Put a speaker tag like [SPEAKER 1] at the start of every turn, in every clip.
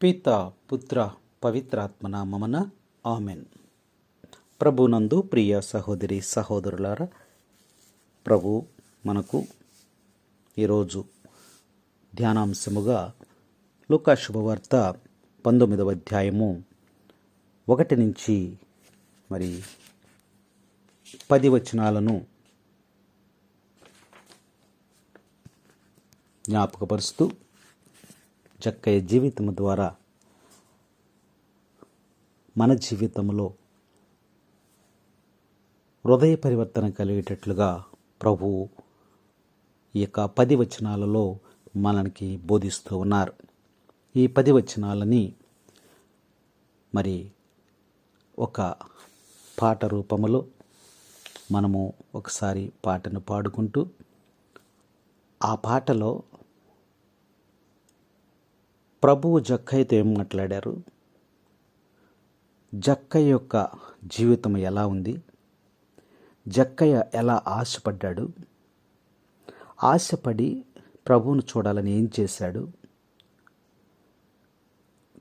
[SPEAKER 1] పిత పుత్ర పవిత్రాత్మ నామమున ఆమెన్. ప్రభునందు ప్రియ సహోదరి సహోదరులారా, ప్రభు మనకు ఈరోజు ధ్యానాంశముగా లూకా శుభవార్త 19వ అధ్యాయము 1 నుంచి 10 వచనాలను జ్ఞాపకపరుస్తూ జక్కయ్య జీవితము ద్వారా మన జీవితంలో హృదయ పరివర్తన కలిగేటట్లుగా ప్రభువు ఈ యొక్క 10 వచనాలలో మనకి బోధిస్తూ ఉన్నారు. ఈ 10 వచనాలని ఒక పాట రూపములో మనము ఒకసారి పాటను పాడుకుంటూ ఆ పాటలో ప్రభువు జక్కయ్యతో ఏం మాట్లాడారు, జక్కయ్య యొక్క జీవితం ఎలా ఉంది, జక్కయ్య ఎలా ఆశపడ్డాడు, ఆశపడి ప్రభువును చూడాలని ఏం చేశాడు,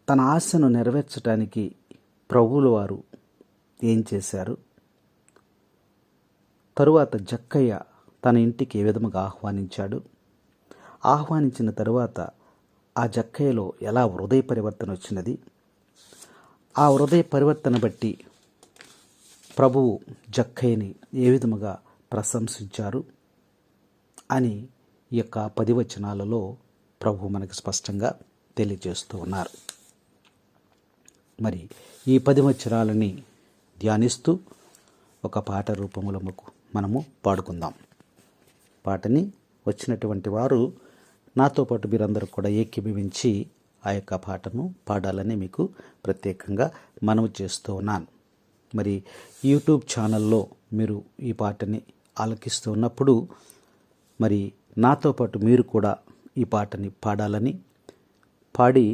[SPEAKER 1] తన ఆశను నెరవేర్చడానికి ప్రభువుల వారు ఏం చేశారు, తరువాత జక్కయ్య తన ఇంటికి ఏ విధముగా ఆహ్వానించిన తరువాత ఆ జక్కయ్యలో ఎలా హృదయ పరివర్తన వచ్చినది, ఆ హృదయ పరివర్తన బట్టి ప్రభువు జక్కయ్యని ఏ విధముగా ప్రశంసించారు అని ఈ యొక్క 10 వచనాలలో ప్రభు మనకు స్పష్టంగా తెలియజేస్తూ ఉన్నారు. ఈ 10 వచనాలని ధ్యానిస్తూ ఒక పాట రూపంలో మనము పాడుకుందాం. పాటని వచ్చినటువంటి వారు నాతో పాటు మీరందరూ కూడా ఏకీభవించి ఆ యొక్క పాటను పాడాలని మీకు ప్రత్యేకంగా మనవి చేస్తూ ఉన్నాను. యూట్యూబ్ ఛానల్లో మీరు ఈ పాటని ఆలకిస్తూ ఉన్నప్పుడు నాతో పాటు మీరు కూడా ఈ పాటని పాడి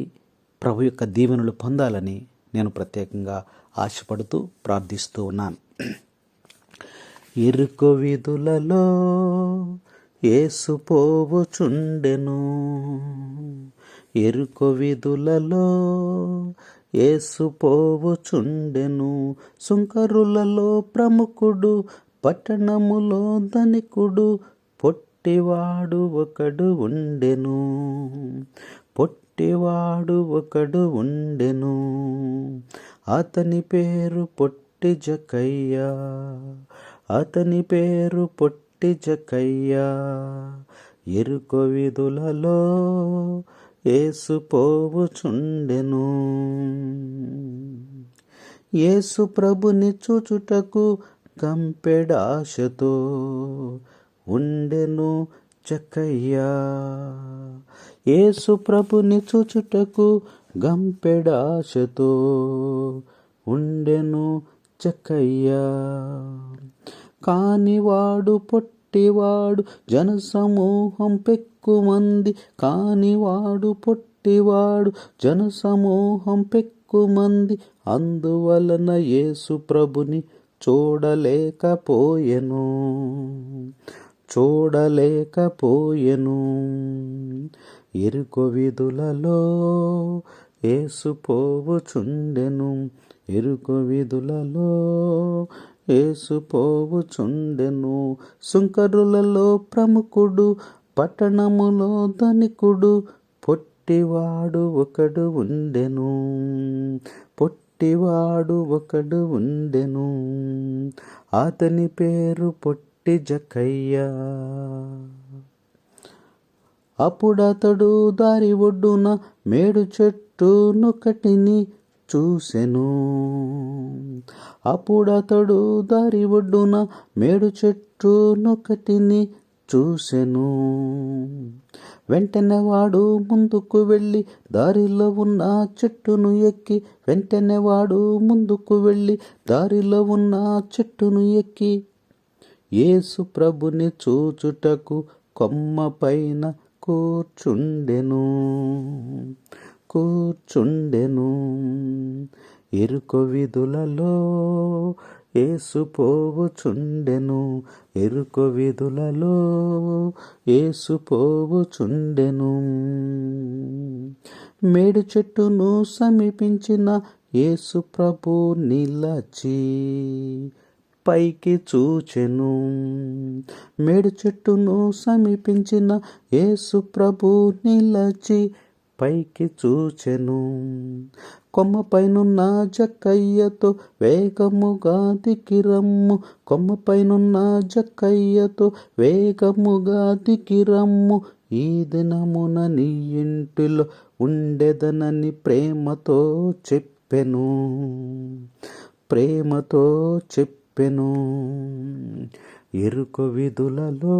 [SPEAKER 1] ప్రభు యొక్క దీవెనలు పొందాలని నేను ప్రత్యేకంగా ఆశపడుతూ ప్రార్థిస్తూ ఉన్నాను. ఇరుకు వీధులలో యేసు పోవుచుండెను, ఇరుకు వీధులలో యేసు పోవుచుండెను, సుంకరులలో ప్రముఖుడు పట్టణములో ధనికుడు, పొట్టివాడు ఒకడు ఉండెను, పొట్టివాడు ఒకడు ఉండెను, అతని పేరు పొట్టి జక్కయ్య, అతని పేరు పొట్టి జక్కయ్య, ఇరుకు వీధులలో యేసు పోవుచుండెను. యేసు ప్రభుని చూచుటకు గంపెడాశతో ఉండెను జక్కయ్య, యేసు ప్రభుని చూచుటకు గంపెడాశతో ఉండెను జక్కయ్య, కానివాడు పొట్టివాడు జనసమూహం పెక్కుమంది, కానివాడు పొట్టివాడు జనసమూహం పెక్కుమంది, అందువలన యేసు ప్రభుని చూడలేకపోయెను, ఇరుకు వీధులలో యేసు పోవుచుండెను, ఇరుకు వీధులలో యేసు పోవుచుండెను, సుంకరులలో ప్రముఖుడు పట్టణములో ధనికుడు, పొట్టివాడు ఒకడు ఉండెను, పొట్టివాడు ఒకడు ఉండెను, అతని పేరు పొట్టి జక్కయ్య. అప్పుడతడు దారి ఒడ్డున మేడు చెట్టునొకటిని చూసెను, అప్పుడతడు దారి ఒడ్డున మేడు చెట్టునొకటిని చూసెను, వెంటనే వాడు ముందుకు వెళ్ళి దారిలో ఉన్న చెట్టును ఎక్కి, వెంటనే వాడు ముందుకు వెళ్ళి దారిలో ఉన్న చెట్టును ఎక్కి, యేసు ప్రభుని చూచుటకు కొమ్మ పైన కూర్చుండెను, ఇరుకు వీధులలో యేసు పోవుచుండెను, ఎరుకు వీధులలో యేసు పోవుచుండెను. మేడు చెట్టును సమీపించిన యేసు ప్రభు నిలచి పైకి చూచెను. మేడు చెట్టును సమీపించిన యేసు ప్రభు నిలచి పైకి చూచెను. కొమ్మపైనున్న జక్కయ్యతో వేగముగా దిగిరమ్ము, కొమ్మపైనున్న జక్కయ్యతో వేగముగా దిగిరమ్ము, ఈ దినమున నీ ఇంటిలో ఉండెదనని ప్రేమతో చెప్పెను, ప్రేమతో చెప్పెను. ఎరుకు వీధులలో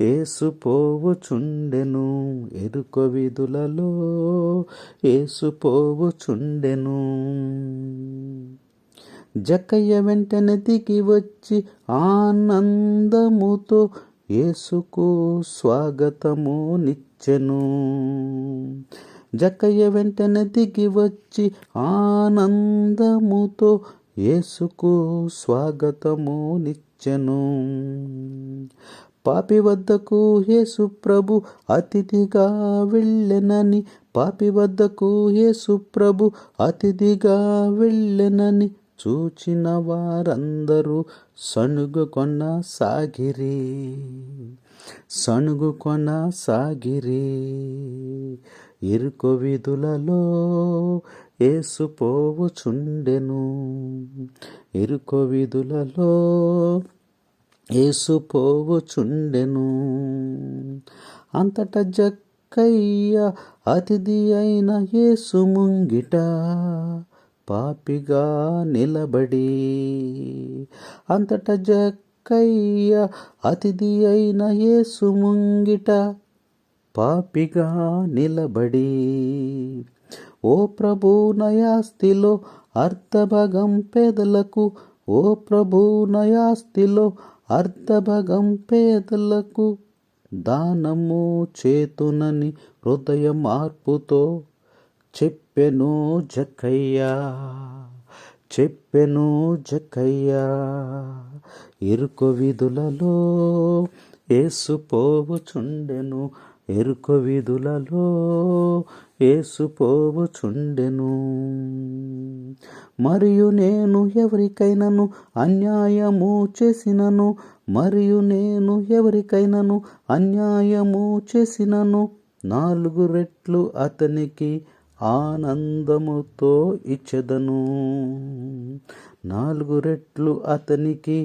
[SPEAKER 1] యేసు పోవుచుండెను, ఎరుకు వీధులలో యేసు పోవుచుండెను. జక్కయ్య వెంటనే దిగి వచ్చి ఆనందముతో యేసుకు స్వాగతము నిచ్చెను. జక్కయ్య వెంటనే దిగి వచ్చి ఆనందముతో యేసుకు స్వాగతము నిచ్చెను. పాపి వద్దకు యేసు ప్రభు అతిథిగా వెళ్ళెనని, పాపి వద్దకు యేసు ప్రభు అతిథిగా వెళ్ళెనని చూచిన వారందరూ సణుగుకొన సాగిరి, సణుగుకొన సాగిరి. ఇరుకు వీధులలో యేసు పోవుచుండెను, ఇరుకు వీధులలో యేసు పోవుచుండెను. అంతటా జక్కయ్య అతిథి అయిన యేసు ముంగిట పాపిగా నిలబడి, అంతటా జక్కయ్య అతిథి అయిన యేసు ముంగిట పాపిగా నిలబడి, ఓ ప్రభు నయాస్తిలో అర్ధభాగం పేదలకు, ఓ ప్రభు నయాస్తిలో అర్ధభాగం పేదలకు దానము చేతునని హృదయ మార్పుతో చెప్పెను జక్కయ్య, చెప్పెను జక్కయ్య. ఇరుకు వీధులలో యేసు పోవుచుండెను, ఇరుకు వీధులలో యేసు పోవుచుండెను. మరియు నేను ఎవరికైనాను అన్యాయము చేసినను, మరియు నేను ఎవరికైనాను అన్యాయము చేసినను 4 రెట్లు అతనికి ఆనందముతో ఇచ్చెదను, 4 రెట్లు అతనికి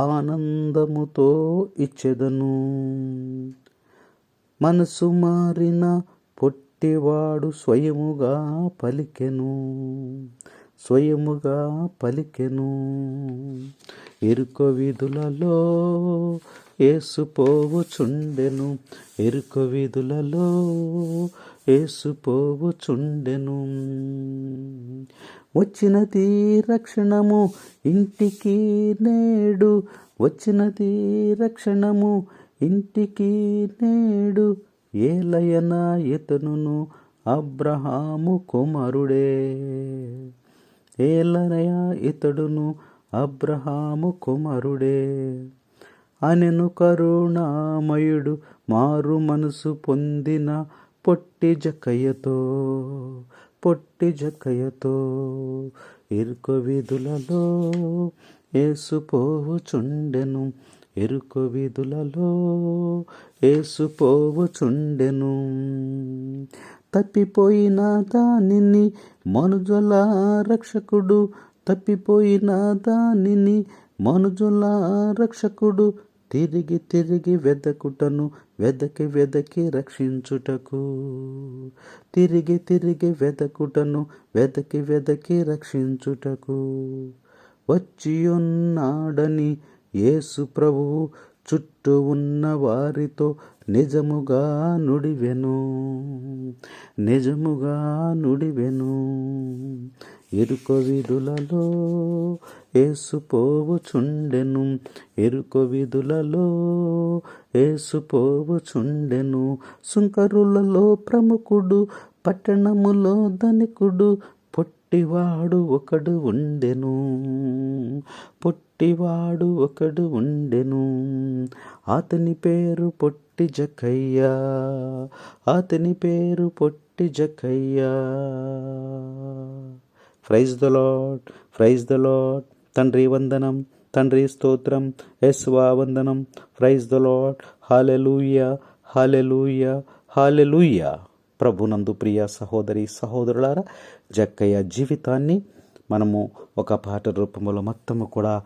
[SPEAKER 1] ఆనందముతో ఇచ్చెదను. మనసు మారిన పొట్టివాడు స్వయముగా పలికెను, స్వయముగా పలికెను. ఇరుకు వీధులలో యేసు పోవుచుండెను, ఇరుకు వీధులలో యేసు పోవుచుండెను. వచ్చినది రక్షణము ఇంటికి నేడు, వచ్చినది రక్షణము ఇంటికి నేడు, ఏలయన ఇతనును అబ్రహాము కుమారుడే, ఏలనయ ఇతడును అబ్రహాము కుమారుడే. అనెను కరుణామయుడు మారు మనసు పొందిన పొట్టి జక్కయ్యతో, పొట్టి జక్కయ్యతో. ఇరుకు వీధులలో యేసు పోవుచుండెను, ఇరుకు వీధులలో యేసు పోవుచుండెను. తప్పిపోయిన దానిని మనుజుల రక్షకుడు, తప్పిపోయిన దానిని మనుజుల రక్షకుడు తిరిగి తిరిగి వెదకుటను, వెదకి వెదకి రక్షించుటకు, తిరిగి తిరిగి వెదకుటను, వెదకి వెదకి రక్షించుటకు వచ్చి ఉన్నాడని యేసు ప్రభువు చుట్టూ ఉన్న వారితో నిజముగా నుడివెను, నిజముగా నుడివెను. ఇరుకు వీధులలో యేసు పోవుచుండెను, ఇరుకు వీధులలో యేసు పోవుచుండెను. సుంకరులలో ప్రముఖుడు, పట్టణములో ధనికుడు, పొట్టివాడు ఒకడు ఉండెను, పొట్టివాడు ఒకడు ఉండెను, అతని పేరు పొట్టి జక్కయ్య, అతని పేరు Potti Jakkayya. Praise the Lord, praise the Lord. తండ్రి వందనం, తండ్రి స్తోత్రం, యేసువా వందనం. Praise the Lord. Hallelujah, hallelujah, hallelujah. ప్రభునందు ప్రియ సహోదరి సహోదరులారా, జక్కయ్య జీవితాన్ని మనము ఒక పాట రూపంలో మొత్తము కూడా